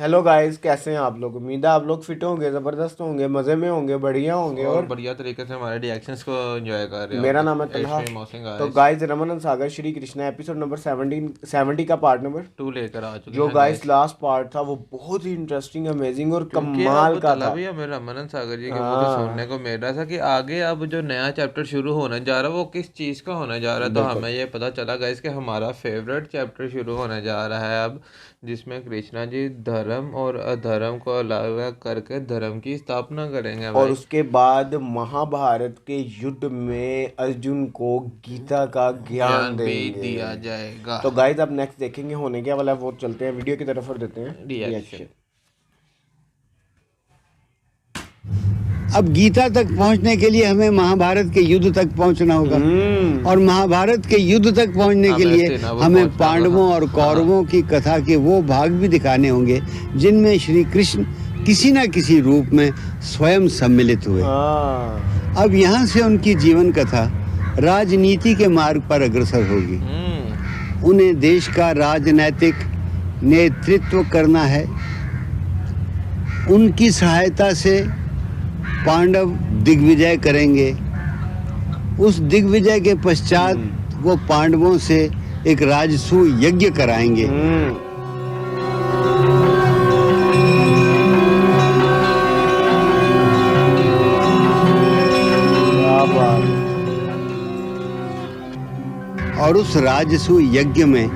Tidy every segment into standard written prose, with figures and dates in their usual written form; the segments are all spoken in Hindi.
हेलो गाइस, कैसे हैं आप लोग। उम्मीद है आप लोग फिट होंगे, ज़बरदस्त होंगे, मज़े में होंगे, बढ़िया होंगे और और बढ़िया तरीके से हमारे रिएक्शंस को एंजॉय कर रहे मेरा होंगे। नाम है इट्स तलहा। मी मोहसिन तो गाइस। गाइस, रमन सागर श्री कृष्णा एपिसोड नंबर 70 का पार्ट नंबर टू लेकर आ चुके जो हैं गाइस गाइस। लास्ट पार्ट था वो बहुत ही इंटरेस्टिंग, अमेजिंग और क्योंकि कमाल अब का तला था। भी हमें रमन सागर जी के मुंह से सुनने हाँ, को मिल रहा था कि आगे अब जो नया चैप्टर शुरू होने जा रहा है वो किस चीज़ का होने जा रहा है। तो बिल्कुल। हमें ये पता चला गाइस कि हमारा फेवरेट चैप्टर शुरू होने जा रहा है अब, जिसमें कृष्णा जी धर्म और अधर्म को अलग करके धर्म की स्थापना करेंगे और भाई। उसके बाद महाभारत के युद्ध में अर्जुन को गीता का ज्ञान ज्ञान भी देंगे। दिया जाएगा। तो गाइस, अब नेक्स्ट देखेंगे होने क्या वाला है, वो चलते हैं वीडियो की तरफ और देते हैं रिएक्शन। रिएक्शन। अब गीता तक पहुंचने के लिए हमें महाभारत के युद्ध तक पहुंचना होगा और महाभारत के युद्ध तक पहुंचने के हमें लिए सेनावर हमें पहुंचना पांडवों और होगा। कौरवों की कथा के वो भाग भी दिखाने होंगे जिनमें श्री कृष्ण किसी न किसी रूप में स्वयं सम्मिलित हुए। हाँ। अब यहाँ से उनकी जीवन कथा राजनीति के मार्ग पर अग्रसर होगी। उन्हें देश का राजनैतिक नेतृत्व करना है। उनकी सहायता से पांडव दिग्विजय करेंगे। उस दिग्विजय के पश्चात वो पांडवों से एक राजसूय यज्ञ कराएंगे। क्या बात। और उस राजसूय यज्ञ में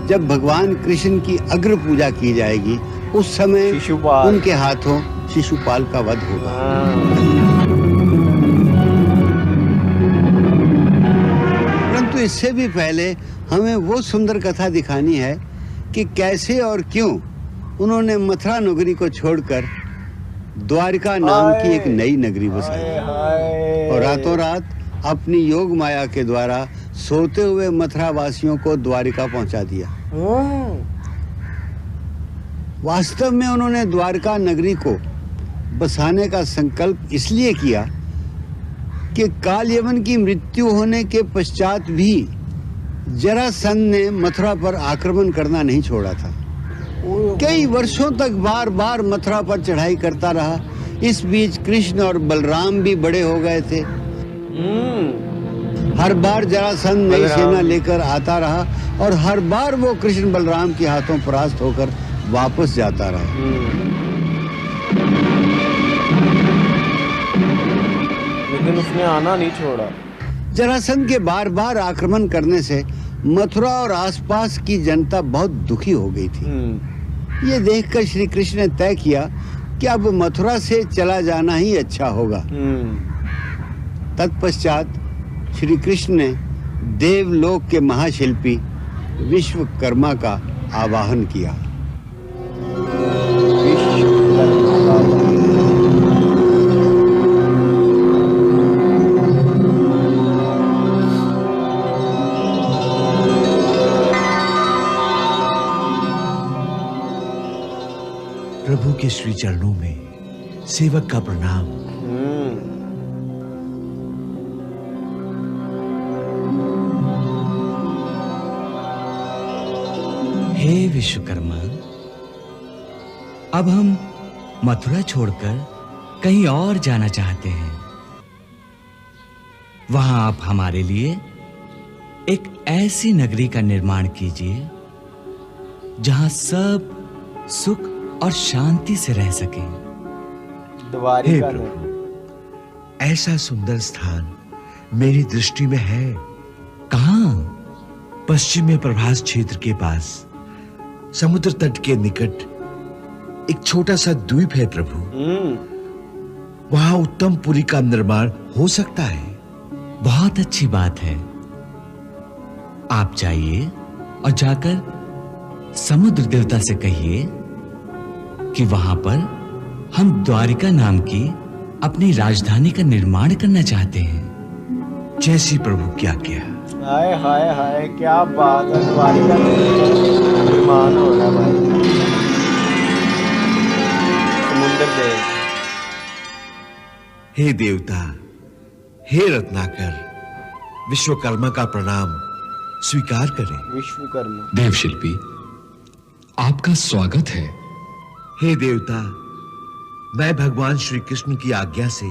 जब भगवान कृष्ण की अग्र पूजा की जाएगी उस समय शिशुपाल। उनके हाथों शिशुपाल का वध होगा। परंतु इससे भी पहले हमें वो सुंदर कथा दिखानी है कि कैसे और क्यों उन्होंने मथुरा नगरी को छोड़कर द्वारिका नाम की एक नई नगरी बसाई और रातों रात अपनी योग माया के द्वारा सोते हुए मथुरा वासियों को द्वारिका पहुंचा दिया। वास्तव में उन्होंने द्वारका नगरी को बसाने का संकल्प इसलिए किया कि कालयवन की मृत्यु होने के पश्चात भी जरासंध ने मथुरा पर आक्रमण करना नहीं छोड़ा था। कई वर्षों तक बार बार मथुरा पर चढ़ाई करता रहा। इस बीच कृष्ण और बलराम भी बड़े हो गए थे। हर बार जरासंध नई सेना लेकर आता रहा और हर बार वो कृष्ण बलराम के हाथों परास्त होकर वापस जाता रहा। लेकिन उसने आना नहीं छोड़ा। जरासंध के बार बार आक्रमण करने से मथुरा और आसपास की जनता बहुत दुखी हो गई थी। ये देखकर श्री कृष्ण ने तय किया कि अब मथुरा से चला जाना ही अच्छा होगा। तत्पश्चात श्री कृष्ण ने देवलोक के महाशिल्पी विश्वकर्मा का आवाहन किया। प्रभु के श्री चरणों में सेवक का प्रणाम। हे विश्वकर्मा, अब हम मथुरा छोड़कर कहीं और जाना चाहते हैं। वहां आप हमारे लिए एक ऐसी नगरी का निर्माण कीजिए जहां सब सुख और शांति से रह सके। हे प्रभु, ऐसा सुंदर स्थान मेरी दृष्टि में है। कहां? पश्चिम में प्रभास क्षेत्र के पास समुद्र तट के निकट एक छोटा सा द्वीप है प्रभु। वहां उत्तम पुरी का निर्माण हो सकता है। बहुत अच्छी बात है। आप जाइए और जाकर समुद्र देवता से कहिए कि वहां पर हम द्वारिका नाम की अपनी राजधानी का निर्माण करना चाहते हैं। जैसी प्रभु क्या क्या। हाय हाय हाय, क्या बात है। द्वारिका निर्माण हो रहा भाई। समुद्र देव। हे देवता, हे रत्नाकर, विश्वकर्मा का प्रणाम स्वीकार करें। विश्वकर्मा देवशिल्पी, आपका स्वागत है। हे देवता, मैं भगवान श्री कृष्ण की आज्ञा से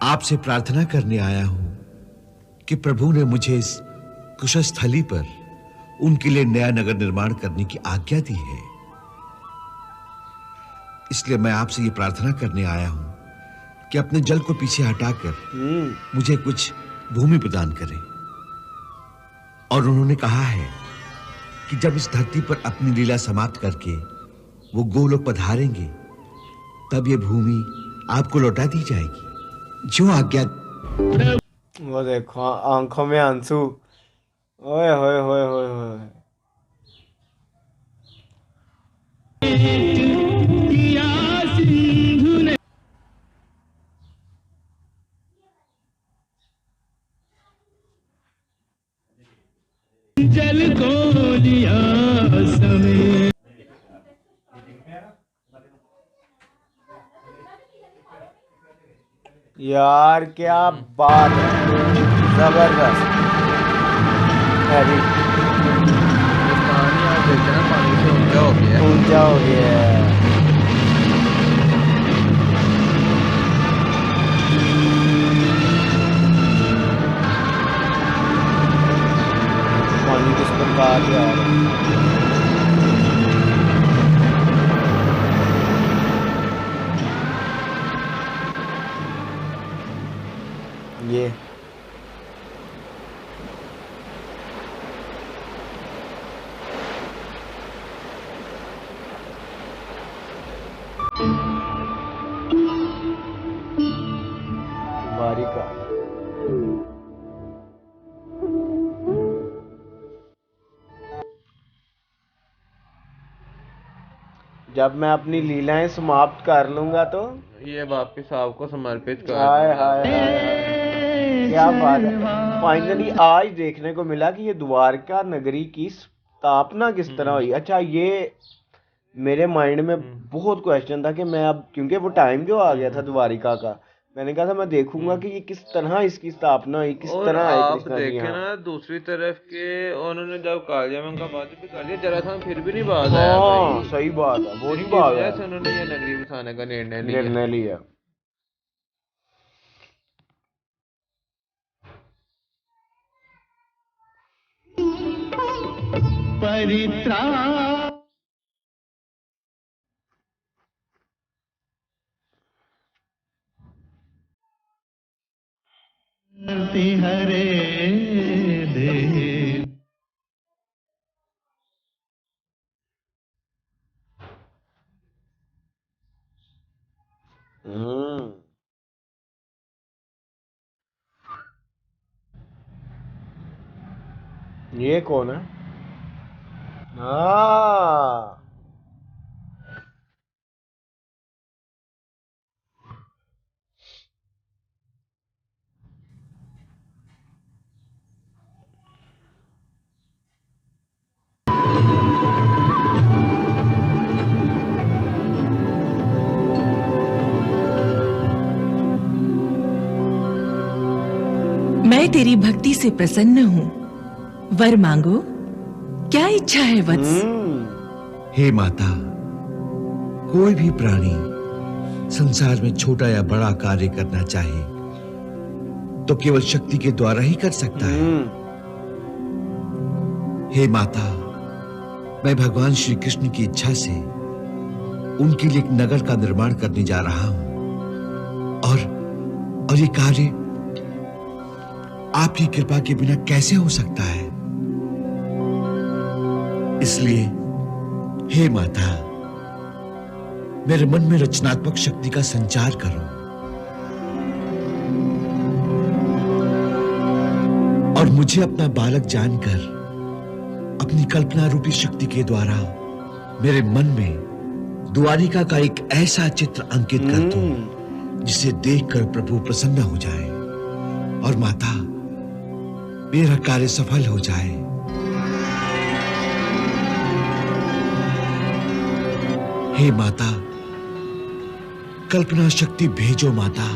आपसे प्रार्थना करने आया हूं कि प्रभु ने मुझे इस कुशस्थली पर उनके लिए नया नगर निर्माण करने की आज्ञा दी है। इसलिए मैं आपसे ये प्रार्थना करने आया हूं कि अपने जल को पीछे हटाकर मुझे कुछ भूमि प्रदान करें। और उन्होंने कहा है कि जब इस धरती पर अपनी लीला समाप्त करके वो गोलोक पधारेंगे, तब ये भूमि आपको लौटा दी जाएगी। जो आज्ञा। वो देखो आंखों में आंसू। ओए होए होए होए होए। जल को लिया समेत। यार क्या बात है, जबरदस्त। अरे पानी आप देखते ना, पानी से ऊंचा हो गया है। ऊंचा हो गया है। पानी किस प्रकार से आ रहा है। ये द्वारिका। जब मैं अपनी लीलाएं समाप्त कर लूंगा तो ये वापिस आपको समर्पित कर हाय दूंगा। हाय हाय हाय। क्या बात है। फाइनली आज देखने को मिला कि ये द्वारका नगरी की स्थापना किस तरह हुई। अच्छा, ये मेरे माइंड में बहुत क्वेश्चन था कि मैं अब, क्योंकि वो टाइम जो आ गया था द्वारिका का, मैंने कहा था मैं देखूंगा कि ये किस तरह इसकी स्थापना हुई, किस और तरह आए आप कृष्णा जी देखे यहाँ। ना दूसरी तरफ के, उन्होंने जब कालियामन का बात भी कर लिया, जरासंध फिर भी नहीं बाज आया हाँ भाई। सही बात है, वो नहीं जिसकी बात वजह से है। उन्होंने ये नगरी बसाने का निर्णय लिया। निर्णय लिया। परित्रा हरे देव। ये कौन है? हाँ मैं तेरी भक्ति से प्रसन्न हूँ, वर मांगो, क्या इच्छा है वत्स? हे माता, कोई भी प्राणी संसार में छोटा या बड़ा कार्य करना चाहे तो केवल शक्ति के द्वारा ही कर सकता है। हे माता, मैं भगवान श्री कृष्ण की इच्छा से उनके लिए एक नगर का निर्माण करने जा रहा हूं और ये कार्य आपकी कृपा के बिना कैसे हो सकता है। इसलिए हे माता, मेरे मन में रचनात्मक शक्ति का संचार करो और मुझे अपना बालक जानकर अपनी कल्पना रूपी शक्ति के द्वारा मेरे मन में द्वारिका का एक ऐसा चित्र अंकित कर दो जिसे देखकर प्रभु प्रसन्न हो जाए और माता, मेरा कार्य सफल हो जाए। हे माता, कल्पना शक्ति भेजो माता।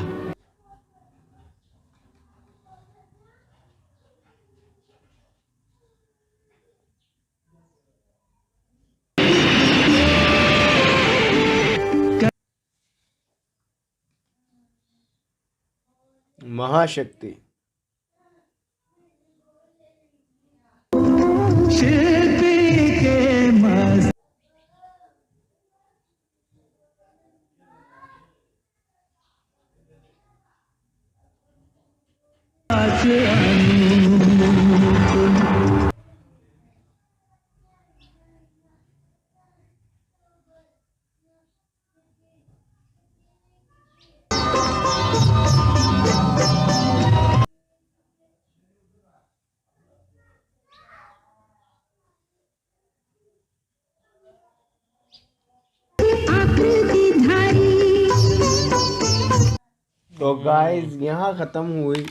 महाशक्ति। शिल्पी के मस्त तो गाइस यहाँ ख़त्म हुई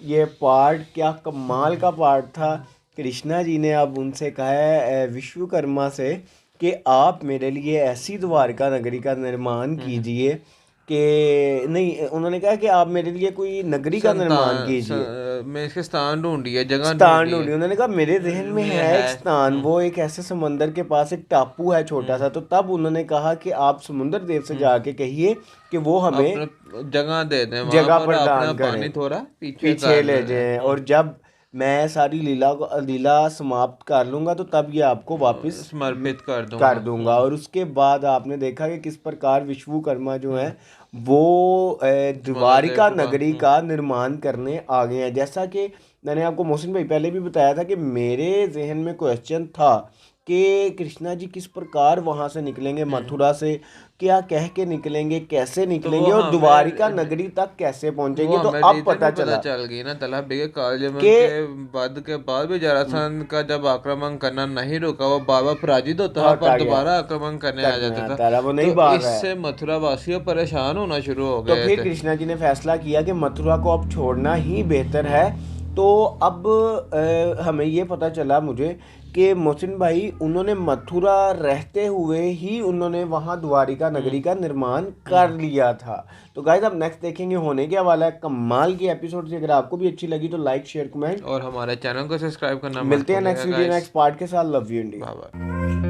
ये पार्ट। क्या कमाल का पार्ट था। कृष्णा जी ने अब उनसे कहा है विश्वकर्मा से कि आप मेरे लिए ऐसी द्वारका नगरी का निर्माण कीजिए कि नहीं, उन्होंने कहा कि आप मेरे लिए कोई नगरी का निर्माण कीजिए। मैं इसके स्थान ढूंढिए, जगह स्थान ढूंढिए। उन्होंने कहा मेरे जहन में है एक स्थान, वो एक ऐसे समंदर के पास एक टापू है छोटा सा। तो तब उन्होंने कहा कि आप समुद्र देव से जाके कहिए कि वो हमें जगह दे दें, जगह प्रदान पानी करें, थोड़ा पीछे ले जाएं, और जब मैं सारी लीला समाप्त कर लूंगा तो तब ये आपको वापस समर्पित कर दूंगा। और उसके बाद आपने देखा कि किस प्रकार विश्वकर्मा जो है वो द्वारिका नगरी का निर्माण करने आ गए हैं। जैसा कि मैंने आपको मोहसिन भाई पहले भी बताया था कि मेरे जहन में क्वेश्चन था कि कृष्णा जी किस प्रकार वहां से निकलेंगे, मथुरा से क्या कह के निकलेंगे, कैसे निकलेंगे और द्वारिका नगरी तक कैसे पहुंचेंगे। तो अब पता चल गई ना तला कालयवन के वध के बाद भी जरासंध का जब आक्रमण करना नहीं रुका, वो बाबा पराजित होता है पर दोबारा आक्रमण करने आ जाता था। वो नहीं तो इससे मथुरा वासी परेशान होना शुरू हो गए। तो फिर कृष्णा जी ने फैसला किया कि मथुरा को अब छोड़ना ही बेहतर है। तो अब हमें ये पता चला मुझे कि मोहसिन भाई उन्होंने मथुरा रहते हुए ही उन्होंने वहाँ द्वारिका नगरी का निर्माण कर लिया था। तो गाइस अब नेक्स्ट देखेंगे होने क्या वाला है कमाल की एपिसोड। अगर आपको भी अच्छी लगी तो लाइक शेयर कमेंट और हमारे चैनल को सब्सक्राइब करना। मिलते हैं नेक्स्ट वीडियो नेक्स्ट पार्ट के साथ। Love you India. Bye bye.